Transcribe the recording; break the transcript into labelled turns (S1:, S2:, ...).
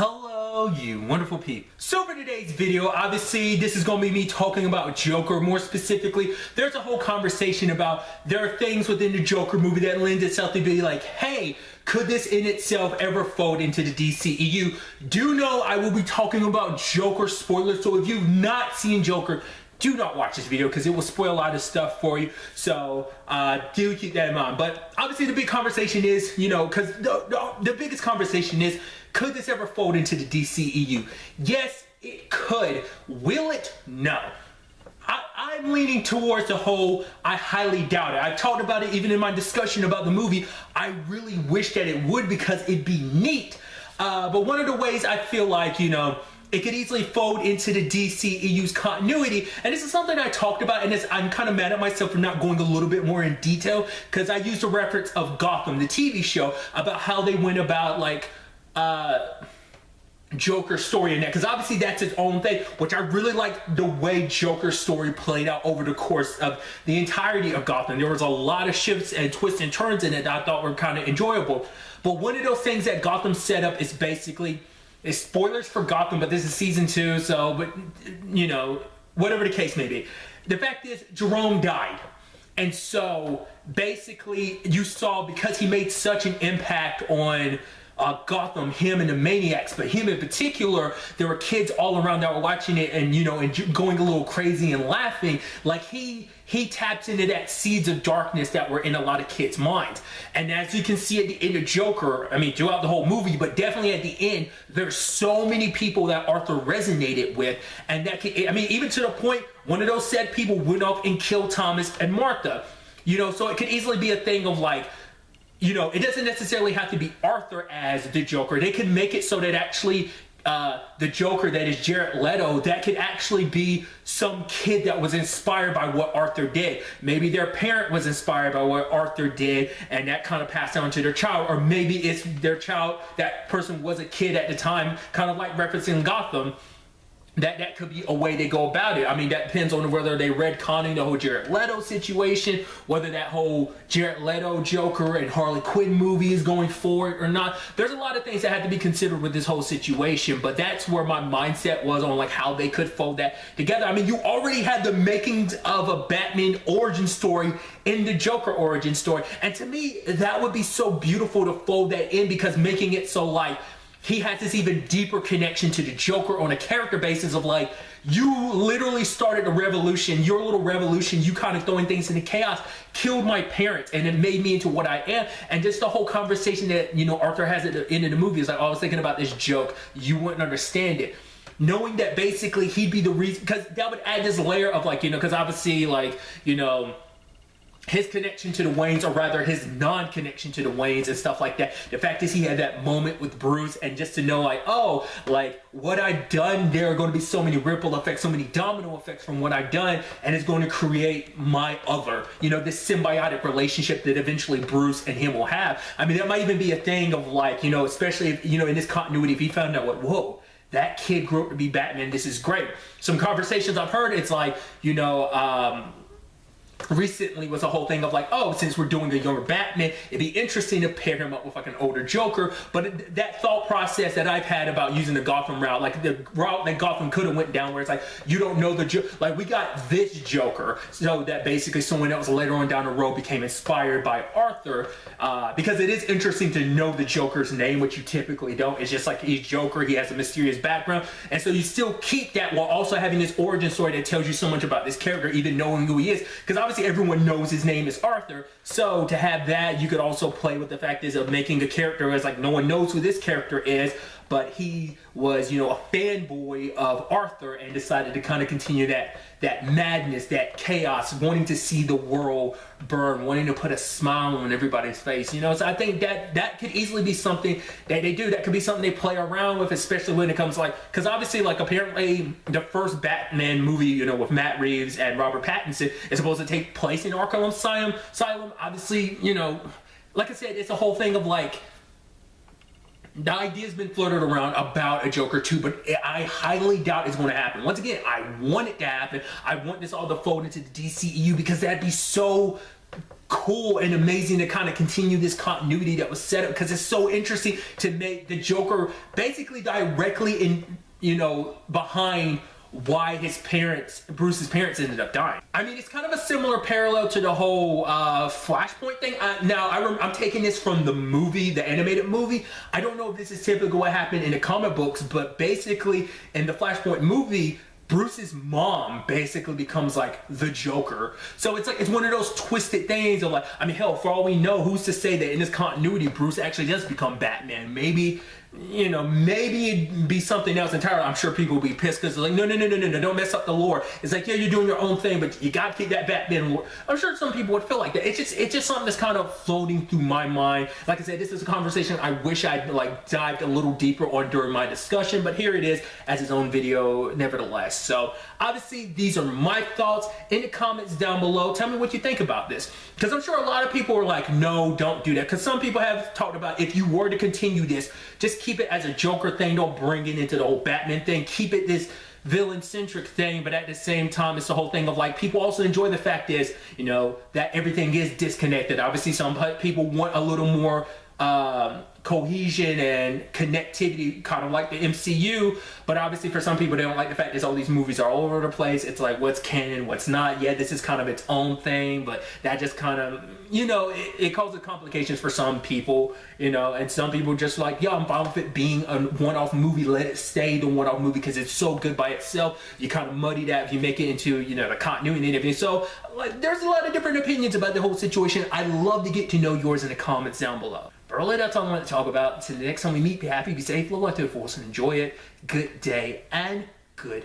S1: Hello, you wonderful people. So for today's video, obviously this is going to be me talking about Joker. More specifically, there's a whole conversation about there are things within the Joker movie that lends itself to be like, hey, could this in itself ever fold into the DCEU? Do know I will be talking about Joker spoilers, so if you've not seen Joker, do not watch this video because it will spoil a lot of stuff for you. So do keep that in mind. But obviously the big conversation is, because the biggest conversation is, could this ever fold into the DCEU? Yes, it could. Will it? No. I'm leaning towards the whole, I highly doubt it. I talked about it even in my discussion about the movie. I really wish that it would because it'd be neat. But one of the ways I feel like, it could easily fold into the DCEU's continuity, and this is something I talked about, and I'm kind of mad at myself for not going a little bit more in detail, because I used a reference of Gotham, the TV show, about how they went about, Joker's story in that, because obviously that's its own thing, which I really like the way Joker's story played out over the course of the entirety of Gotham. There was a lot of shifts and twists and turns in it that I thought were kind of enjoyable, but one of those things that Gotham set up is basically, it's spoilers for Gotham, but this is season 2, so, but, whatever the case may be. The fact is, Jerome died. And so, basically, you saw, because he made such an impact on Gotham, him and the Maniacs, but him in particular, there were kids all around that were watching it and, and going a little crazy and laughing. Like, he taps into that seeds of darkness that were in a lot of kids' minds. And as you can see at the end of Joker, I mean, throughout the whole movie, but definitely at the end, there's so many people that Arthur resonated with. And that could, even to the point, one of those said people went off and killed Thomas and Martha. So it could easily be a thing of like, it doesn't necessarily have to be Arthur as the Joker. They could make it so that actually the Joker that is Jared Leto, that could actually be some kid that was inspired by what Arthur did. Maybe their parent was inspired by what Arthur did, and that kind of passed on to their child. Or maybe it's their child, that person was a kid at the time, kind of like referencing Gotham. That could be a way they go about it. That depends on whether they retconning the whole Jared Leto situation, whether that whole Jared Leto Joker and Harley Quinn movie is going forward or not. There's a lot of things that have to be considered with this whole situation, but that's where my mindset was on how they could fold that together. You already had the makings of a Batman origin story in the Joker origin story, and to me, that would be so beautiful to fold that in, because making it so he has this even deeper connection to the Joker on a character basis of you literally started a revolution, your little revolution, you kind of throwing things into chaos, killed my parents, and it made me into what I am. And just the whole conversation that, Arthur has at the end of the movie is I was thinking about this joke, you wouldn't understand it. Knowing that basically he'd be the reason, because that would add this layer of because obviously his connection to the Waynes, or rather his non-connection to the Waynes and stuff like that. The fact is he had that moment with Bruce, and just to know what I've done, there are going to be so many ripple effects, so many domino effects from what I've done, and it's going to create my other, this symbiotic relationship that eventually Bruce and him will have. That might even be a thing of especially if, in this continuity, if he found out whoa, that kid grew up to be Batman, this is great. Some conversations I've heard, it's recently was a whole thing of since we're doing a younger Batman, it'd be interesting to pair him up with an older Joker. But that thought process that I've had about using the Gotham route, the route that Gotham could have went down, where it's you don't know the Joker, we got this Joker, so that basically someone else later on down the road became inspired by Arthur, because it is interesting to know the Joker's name, which you typically don't. It's just he's Joker, he has a mysterious background, and so you still keep that while also having this origin story that tells you so much about this character, even knowing who he is, because obviously everyone knows his name is Arthur. So to have that, you could also play with the fact is of making a character as no one knows who this character is, but he was, a fanboy of Arthur and decided to kind of continue that madness, that chaos, wanting to see the world burn, wanting to put a smile on everybody's face, So I think that could easily be something that they do. That could be something they play around with, especially when it comes because obviously apparently the first Batman movie, with Matt Reeves and Robert Pattinson is supposed to take place in Arkham Asylum. Obviously, like I said, it's a whole thing of the idea's been floated around about a Joker 2, but I highly doubt it's going to happen. Once again, I want it to happen. I want this all to fold into the DCEU because that'd be so cool and amazing to kind of continue this continuity that was set up, because it's so interesting to make the Joker basically directly in, you know, behind why Bruce's parents ended up dying. I mean, it's kind of a similar parallel to the whole Flashpoint thing. Now, I'm taking this from the movie, the animated movie. I don't know if this is typical what happened in the comic books, but basically in the Flashpoint movie, Bruce's mom basically becomes like the Joker. So it's like, it's one of those twisted things of like, I mean, hell, for all we know, who's to say that in this continuity, Bruce actually does become Batman? Maybe, you know, maybe it'd be something else entirely. I'm sure people will be pissed because they're like, no, don't mess up the lore. It's like, yeah, you're doing your own thing, but you gotta keep that Batman lore. I'm sure some people would feel like that. It's just something that's kind of floating through my mind. Like I said, this is a conversation I wish I'd like dived a little deeper on during my discussion, but here it is as its own video nevertheless. So obviously these are my thoughts. In the comments down below, tell me what you think about this, because I'm sure a lot of people are like, no, don't do that, because some people have talked about, if you were to continue this, just keep it as a Joker thing, don't bring it into the whole Batman thing, keep it this villain-centric thing, but at the same time, it's the whole thing of like, people also enjoy the fact is, you know, that everything is disconnected. Obviously, some people want a little more cohesion and connectivity, kind of like the MCU, but obviously for some people, they don't like the fact that all these movies are all over the place. It's like, what's canon, what's not. Yeah, this is kind of its own thing, but that just kind of, you know, it causes complications for some people, you know, and some people just like, yeah, I'm fine with it being a one-off movie, let it stay the one-off movie because it's so good by itself. You kind of muddy that if you make it into, you know, the continuity and everything. So like, there's a lot of different opinions about the whole situation. I'd love to get to know yours in the comments down below. But really, that's all I want to talk about. Until the next time we meet, be happy, be safe, live life to the fullest, and enjoy it. Good day and good